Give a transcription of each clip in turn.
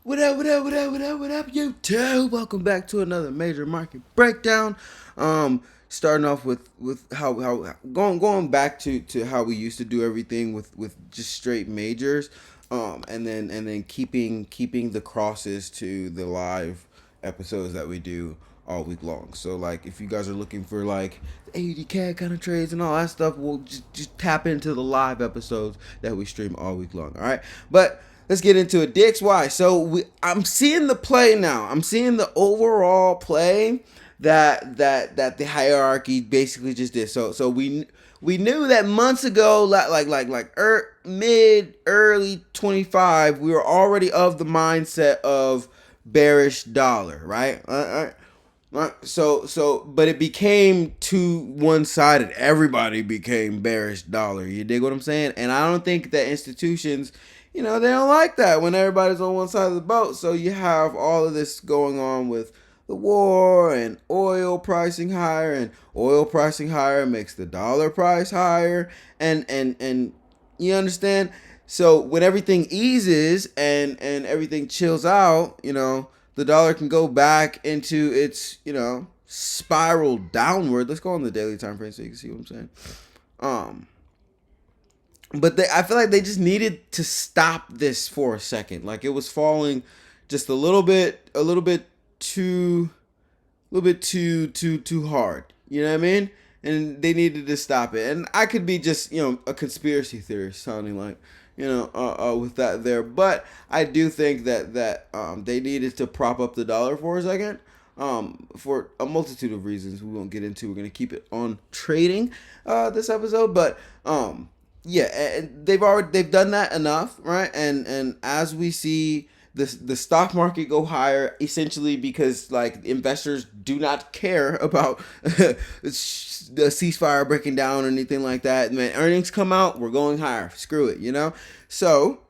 What up, what up, what up, what up, what up, YouTube? Welcome back to another major market breakdown. Starting off with how going back to how we used to do everything with just straight majors, and then keeping the crosses to the live episodes that we do all week long. So like if you guys are looking for like 80K kind of trades and all that stuff, we'll just tap into the live episodes that we stream all week long. All right, but let's get into it. DXY. So I'm seeing the play now. I'm seeing the overall play that the hierarchy basically just did. So we knew that months ago, mid early 25, we were already of the mindset of bearish dollar, right? But it became too one sided. Everybody became bearish dollar. You dig what I'm saying? And I don't think that institutions, they don't like that when everybody's on one side of the boat. So you have all of this going on with the war and oil pricing higher, and oil pricing higher makes the dollar price higher, and you understand. So when everything eases and everything chills out, the dollar can go back into its, spiral downward. Let's go on the daily time frame so you can see what I'm saying. Um, but I feel like they just needed to stop this for a second. Like it was falling just a little bit too hard. You know what I mean? And they needed to stop it. And I could be just a conspiracy theorist sounding like with that there, but I do think that they needed to prop up the dollar for a second. For a multitude of reasons we won't get into. We're gonna keep it on trading this episode, but yeah, and they've done that enough, right? And as we see the stock market go higher, essentially because like investors do not care about the ceasefire breaking down or anything like that. Man, earnings come out, we're going higher. Screw it. So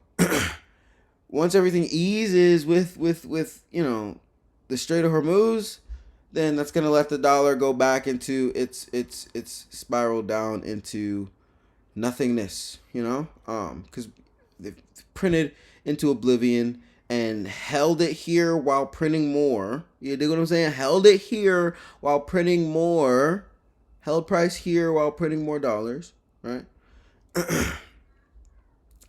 once everything eases with the Strait of Hormuz, then that's gonna let the dollar go back into its spiral down into nothingness, because they've printed into oblivion and held it here while printing more. You dig what I'm saying? Held it here while printing more. Held price here while printing more dollars, right?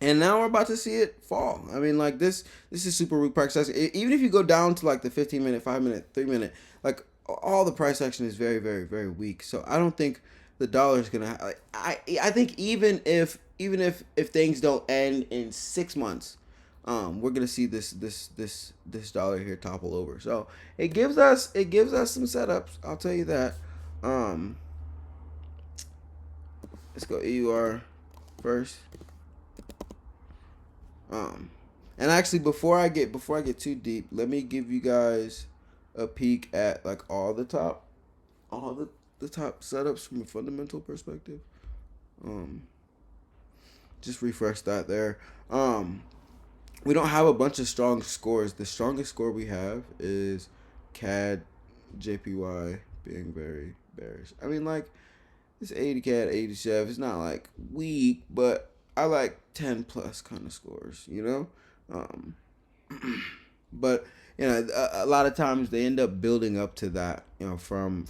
And now we're about to see it fall. I mean, like this is super weak price action. Even if you go down to like the 15-minute, 5-minute, 3-minute, like all the price action is very, very, very weak. So I don't think the dollar is gonna. I think even if things don't end in 6 months, we're gonna see this dollar here topple over. So it gives us some setups. I'll tell you that. Um, let's go EUR first. Um, and actually, before I get too deep, let me give you guys a peek at like all the top setups from a fundamental perspective. Um, just refresh that there. We don't have a bunch of strong scores. The strongest score we have is CAD JPY being very bearish. I mean, like it's 80 CAD 87. It's not like weak, but I like 10 plus kind of scores. Um, but a lot of times they end up building up to that. From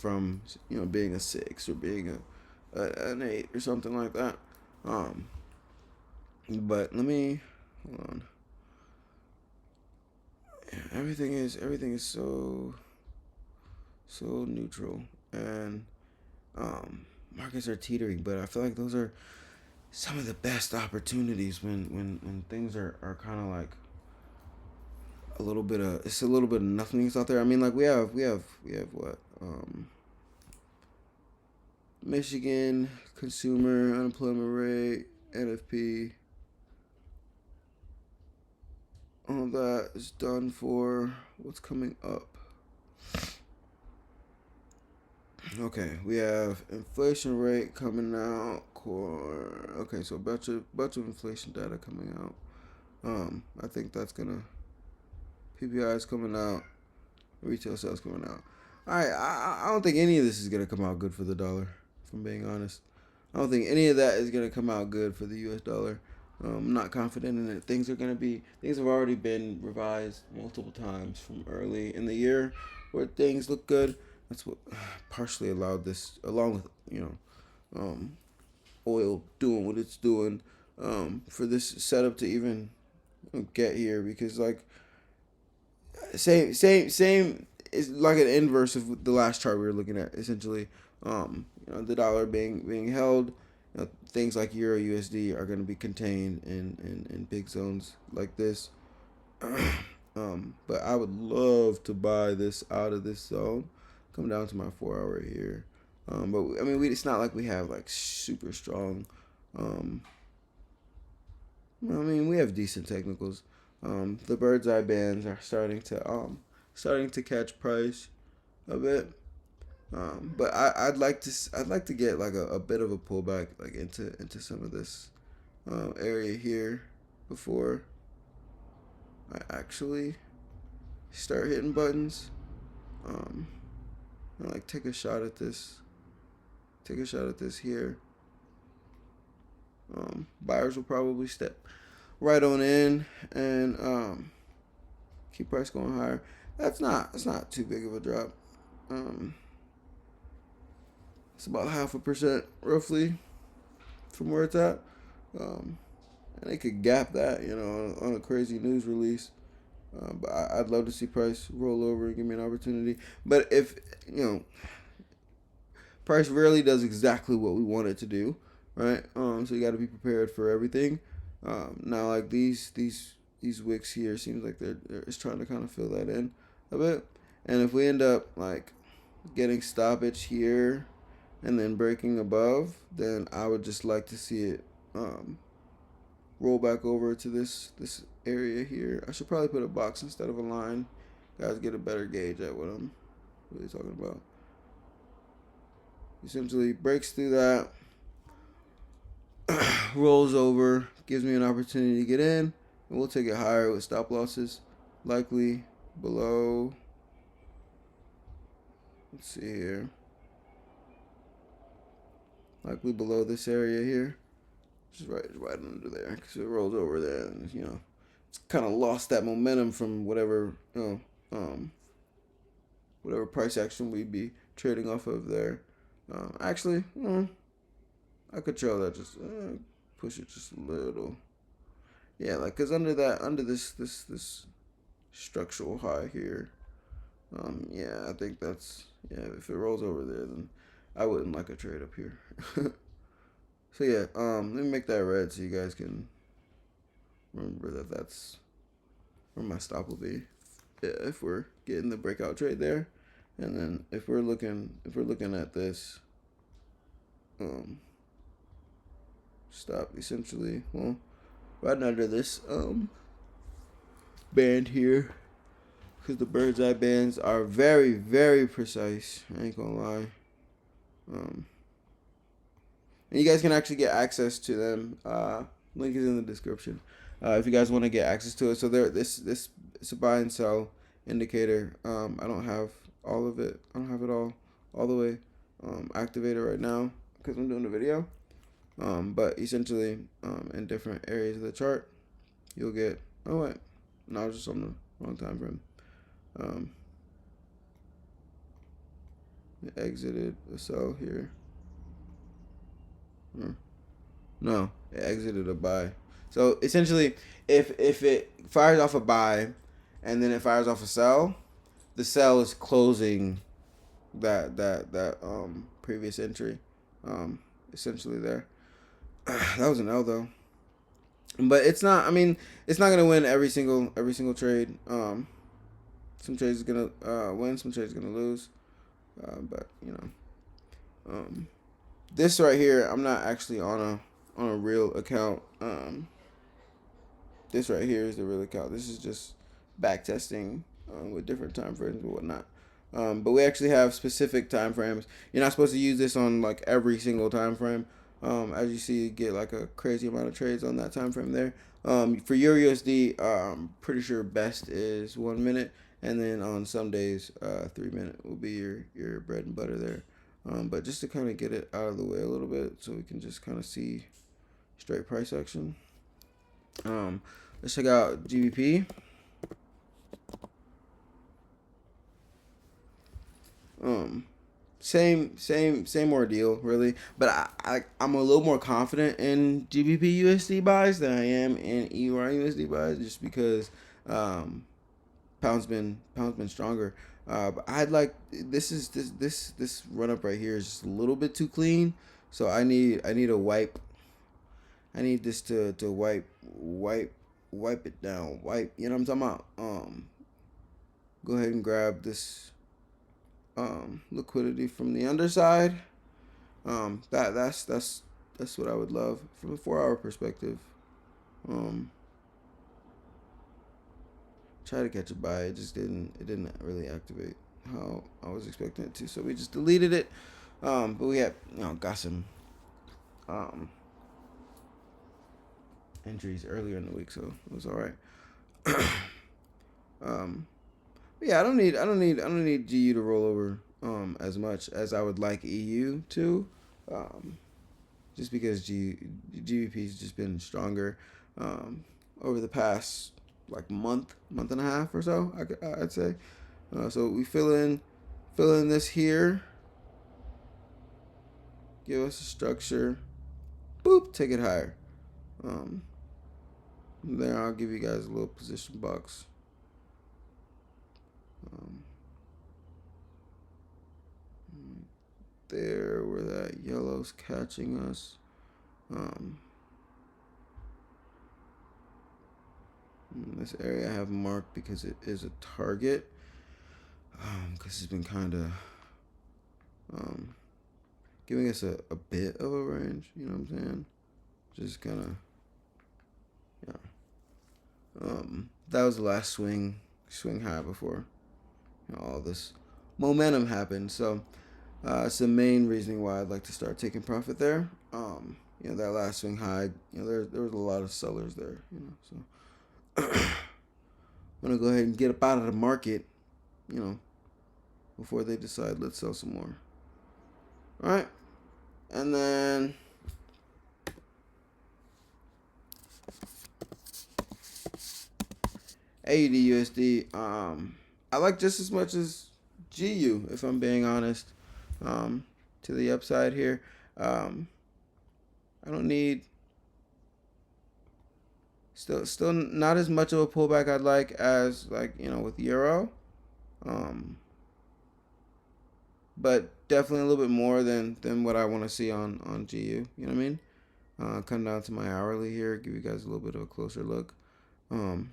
being a 6 or being an 8 or something like that. Um, but let me hold on. Everything is so neutral, and markets are teetering, but I feel like those are some of the best opportunities when things are kind of like a little bit of nothingness out there. I mean, like we have what Michigan consumer unemployment rate, NFP, all that is done for what's coming up. Okay, we have inflation rate coming out. Core. Okay, so a bunch of inflation data coming out. I think that's gonna PPI is coming out. Retail sales coming out. All right, I don't think any of this is gonna come out good for the dollar. If I'm being honest, I don't think any of that is gonna come out good for the U.S. dollar. I'm not confident in it. Things have already been revised multiple times from early in the year where things look good. That's what partially allowed this, along with, um, oil doing what it's doing, for this setup to even get here. Because like same is like an inverse of the last chart we were looking at, essentially. The dollar being held, things like Euro USD are going to be contained in big zones like this. But I would love to buy this out of this zone, come down to my 4 hour here. But I mean, it's not like we have like super strong. Um, I mean, we have decent technicals. The bird's eye bands are starting to catch price a bit. But I'd like to get like a bit of a pullback like into some of this area here before I actually start hitting buttons. Um, like take a shot at this. Take a shot at this here. Buyers will probably step right on in and keep price going higher. That's not too big of a drop. Um, it's about 0.5% roughly from where it's at. Um, and they could gap that, on a crazy news release. But I'd love to see price roll over and give me an opportunity. But if price rarely does exactly what we want it to do, right? So you got to be prepared for everything. Now, like these wicks here, seems like they're just trying to kind of fill that in a bit. And if we end up like getting stoppage here and then breaking above, then I would just like to see it roll back over to this area here. I should probably put a box instead of a line. Guys get a better gauge at what I'm really talking about. Essentially breaks through that, rolls over, gives me an opportunity to get in, and we'll take it higher with stop losses, likely below. Let's see here. Likely below this area here, just right under there, because it rolls over there, and it's kind of lost that momentum from whatever price action we'd be trading off of there. Actually, I could show that, just push it just a little. Yeah, like cause under this structural high here. Yeah, I think that's, yeah. If it rolls over there, then I wouldn't like a trade up here. So yeah, let me make that red so you guys can remember that that's where my stop will be. Yeah, if we're getting the breakout trade there, and then if we're looking at this, um, stop essentially. Well, right under this band here, because the bird's eye bands are very very precise. I ain't gonna lie. Um, and you guys can actually get access to them. Link is in the description. If you guys want to get access to it, so there, this it's a buy and sell indicator. I don't have all of it. I don't have it all the way activated right now because I'm doing the video. But essentially, in different areas of the chart, you'll get. Oh wait, no, I was just on the wrong time frame. Um, it exited a sell here. No, it exited a buy. So essentially, if it fires off a buy, and then it fires off a sell, the sell is closing that previous entry, essentially there. That was an L though, but it's not. I mean, it's not gonna win every single trade. Some trades is gonna win, some trades is gonna lose. But this right here, I'm not actually on a real account. This right here is the real account. This is just back testing with different time frames and whatnot. But we actually have specific time frames. You're not supposed to use this on like every single time frame. As you see, you get like a crazy amount of trades on that time frame there. For Euro USD, pretty sure best is 1 minute, and then on some days, 3 minute will be your bread and butter there. But just to kind of get it out of the way a little bit, so we can just kind of see straight price action. Um, let's check out GBP. Um, same ordeal, really. But I'm a little more confident in GBP USD buys than I am in EUR USD buys, just because um, pound's been stronger. But I'd like this run up right here is just a little bit too clean. So I need a wipe. I need this to wipe it down. Wipe, you know what I'm talking about? Go ahead and grab this liquidity from the underside. That's what I would love from a 4 hour perspective. Um, try to catch a buy. It didn't really activate how I was expecting it to. So we just deleted it. But we had got some um injuries earlier in the week, so it was all right. um, yeah, I don't need GU to roll over as much as I would like EU to. Um, just because GBP's just been stronger over the past like month and a half or so. I'd say. So we fill in this here. Give us a structure. Boop, take it higher. Um, there, I'll give you guys a little position box. Um, there, where that yellow's catching us. Um, this area I have marked because it is a target. Because it's been kind of giving us a bit of a range. You know what I'm saying? Just kind of, yeah. That was the last swing high before all this momentum happened. So it's the main reasoning why I'd like to start taking profit there. That last swing high, there was a lot of sellers there. So I'm gonna go ahead and get up out of the market. You know, before they decide let's sell some more. All right, and then AUD USD. I like just as much as GU, if I'm being honest. To the upside here. I don't need still not as much of a pullback I'd like as with Euro. Um, but definitely a little bit more than what I want to see on GU. You know what I mean? Come down to my hourly here, give you guys a little bit of a closer look. Um,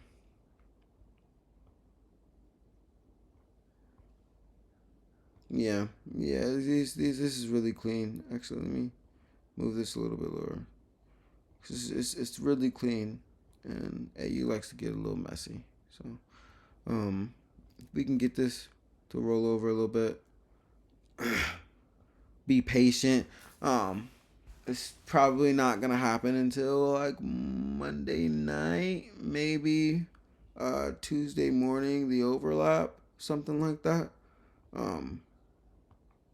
yeah. This is really clean. Actually, let me move this a little bit lower. It's really clean, and AU likes to get a little messy. So, if we can get this to roll over a little bit, be patient. It's probably not gonna happen until like Monday night, maybe Tuesday morning, the overlap, something like that. Um,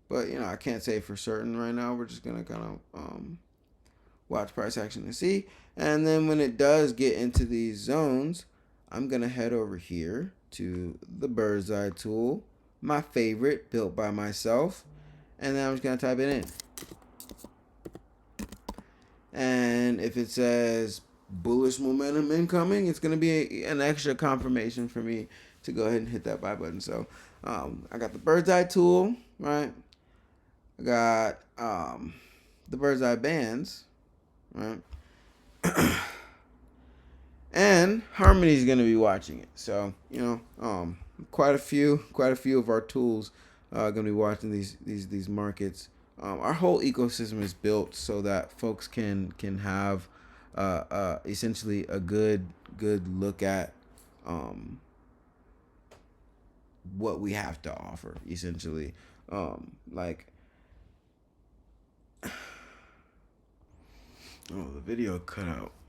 but I can't say for certain right now. We're just gonna kind of watch price action and see. And then when it does get into these zones, I'm gonna head over here to the bird's eye tool, my favorite, built by myself, and then I'm just gonna type it in. And if it says bullish momentum incoming, it's going to be an extra confirmation for me to go ahead and hit that buy button. So I got the bird's eye tool, right? I got the bird's eye bands, right? And Harmony's going to be watching it. So quite a few of our tools are going to be watching these markets. Our whole ecosystem is built so that folks can have essentially a good look at what we have to offer. Essentially, like the video cut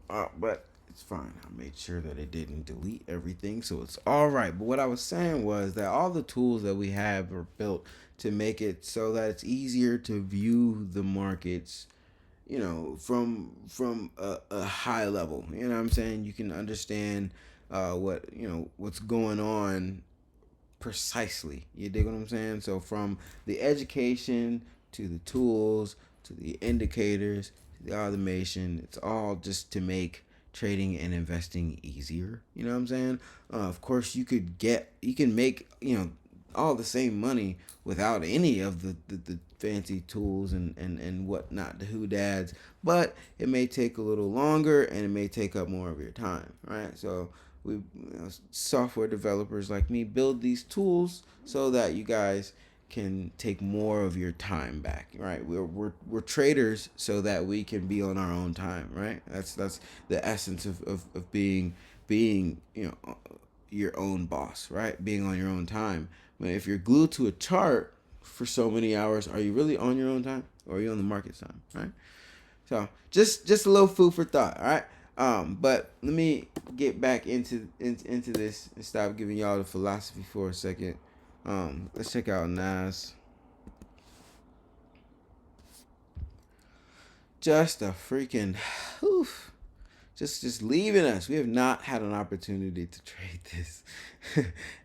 out, but it's fine. I made sure that it didn't delete everything, so it's all right. But what I was saying was that all the tools that we have are built to make it so that it's easier to view the markets from a high level. You know what I'm saying? You can understand what's going on precisely. You dig what I'm saying? So from the education to the tools to the indicators to the automation, it's all just to make trading and investing easier. You know what I'm saying? Of course, you can make all the same money without any of the fancy tools and whatnot, the dads, but it may take a little longer and it may take up more of your time, right? So software developers like me build these tools so that you guys can take more of your time back, right? We're traders so that we can be on our own time, right? That's the essence of being your own boss, right? Being on your own time. But if you're glued to a chart for so many hours, are you really on your own time, or are you on the market's time, right? So just a little food for thought, all right. But let me get back into this and stop giving y'all the philosophy for a second. Let's check out Nas. Just a freaking, oof, just leaving us. We have not had an opportunity to trade this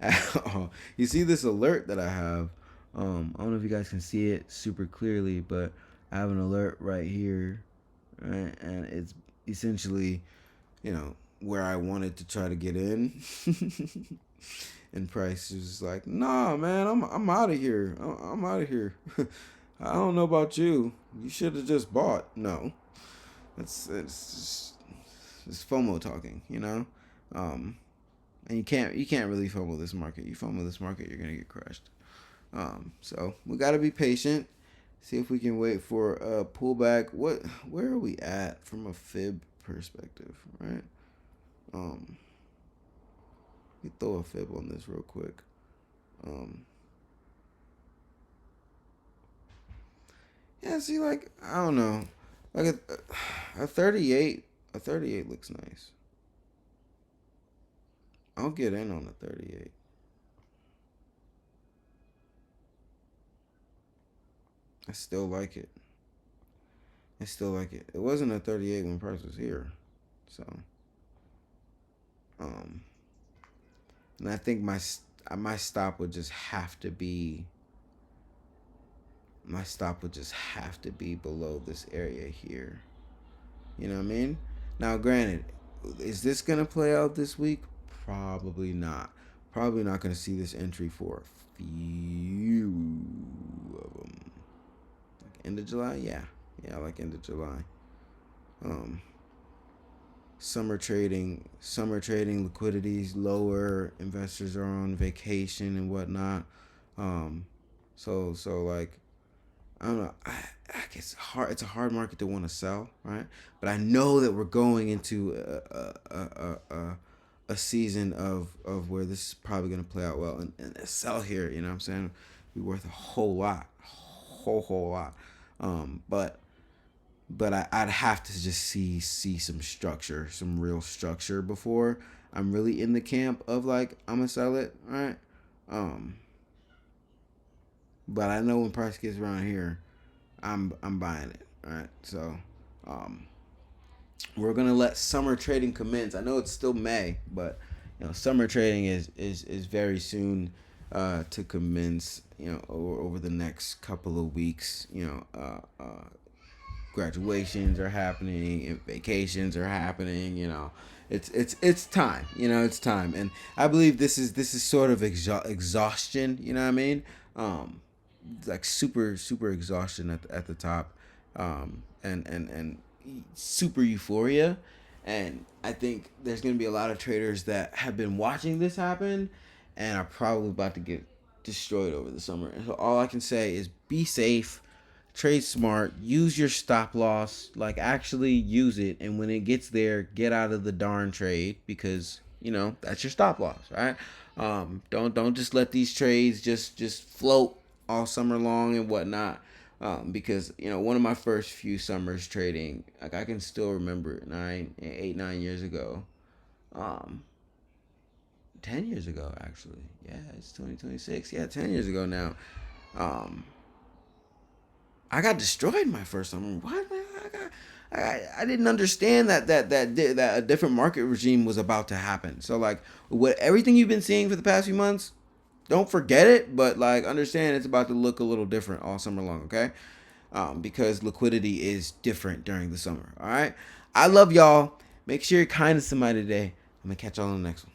at all. You see this alert that I have. I don't know if you guys can see it super clearly, but I have an alert right here, right, and it's essentially where I wanted to try to get in. And Price was like, "Nah, man, I'm out of here. I'm out of here. I don't know about you. You should have just bought." No, it's FOMO talking, and you can't really FOMO this market. You FOMO this market, you're gonna get crushed. So we gotta be patient. See if we can wait for a pullback. Where are we at from a fib perspective, right? Um, we throw a fib on this real quick. Um, yeah, see, like I don't know, like a 38, a 38 looks nice. I'll get in on a 38. I still like it. I still like it. It wasn't a 38 when price was here, so um, and I think my stop would just have to be below this area here. You know what I mean? Now, granted, is this gonna play out this week? Probably not. Probably not gonna see this entry for a few of them. Like end of July, yeah, like end of July. Um, summer trading liquidity's lower. Investors are on vacation and whatnot. Um, so like I don't know. I guess it's a hard market to want to sell, right? But I know that we're going into a season of where this is probably going to play out well, and a sell here. You know what I'm saying? Be worth a whole lot, whole lot. But I'd have to just see some structure, some real structure before I'm really in the camp of like I'm gonna sell it, right? Um, but I know when price gets around here, I'm buying it. All right, so um, we're gonna let summer trading commence. I know it's still May, but summer trading is very soon to commence. Over the next couple of weeks. Graduations are happening, and vacations are happening. It's time. It's time, and I believe this is sort of exhaustion. You know what I mean? Like super exhaustion at the top, and super euphoria. And I think there's gonna be a lot of traders that have been watching this happen and are probably about to get destroyed over the summer. And so all I can say is be safe, trade smart, use your stop loss, like actually use it, and when it gets there, get out of the darn trade, because that's your stop loss, right? Don't just let these trades just float all summer long and whatnot. Because one of my first few summers trading, like I can still remember it, 9 years ago, um 10 years ago actually. Yeah, it's 2026. Yeah, 10 years ago now. um I got destroyed my first summer. What? I didn't understand that a different market regime was about to happen. So like, what everything you've been seeing for the past few months, don't forget it, but like understand it's about to look a little different all summer long. Okay, because liquidity is different during the summer. All right. I love y'all. Make sure you're kind to somebody today. I'm gonna catch y'all on the next one.